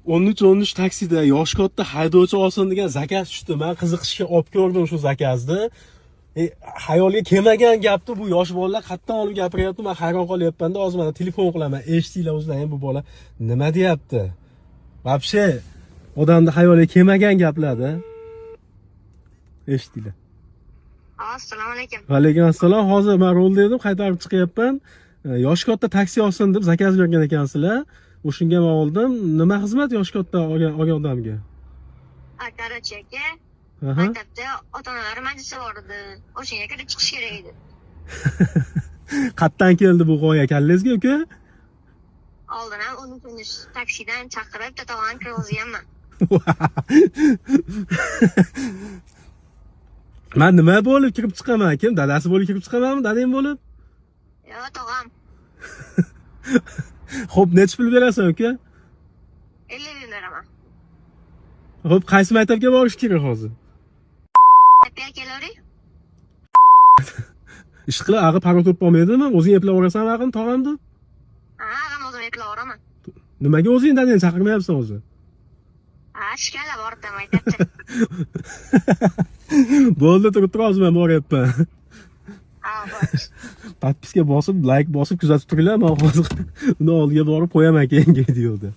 13 taksida yosh katta haydovchi olsin degan zakaz tushdi. Men qiziqishga olib ko'rdim shu zakazni. Hayolga kelmagan gapni bu yosh bolalar qayerdan olib gapiryapti? Men hayron qolyapman-da, hozir mana telefon qilaman. Eshitinglar o'zinglar ham bu bola nima deyapti? Вообще odamni hayolga kelmagan gaplar-da. Eshitinglar. Assalomu alaykum. Va alaykum assalom. Hozir men rolda edim, qaytarib chiqyapman. Yosh katta taksi olsin deb zakaz bergan ekansizlar. O'shunga men oldim. Nima xizmat yosh katta olgan odamga? Qarchi aka. Maktabda ota-onalar majlisi bor edi. O'shanga kirib chiqish kerak edi. Qayerdan keldi bu g'oya kallangizga, uka? Oldin ham 13 taksidan chaqirib, tatog'an kirgizganman. Men nima bo'lib kirib chiqaman? Kim? Dadasi bo'lib kirib chiqamanmi? Dadang bo'lib? Yo'q, tog'am. Xo'p, necha pul berasan, uka? 50 ming beraman. Xo'p, qaysi maktabga borish kerak hozir? Maktabga kelavering. Ish qilib, ag'i paro topolmaydimi? O'zing eplab olasanmi ag'im tog'amni? Ha, ag'am o'zim eplab olaman. Nimaga o'zing dadangni chaqirmayapsan o'zi? Ha, shikala bordim maktabga. Bo'ldi, turib tur, hozir men boryapman. Ha, bor. Podpiska bosib, like bosib kuzatib turinglar. Men hozir uni oldiga borib qo'yaman keyingi videoda.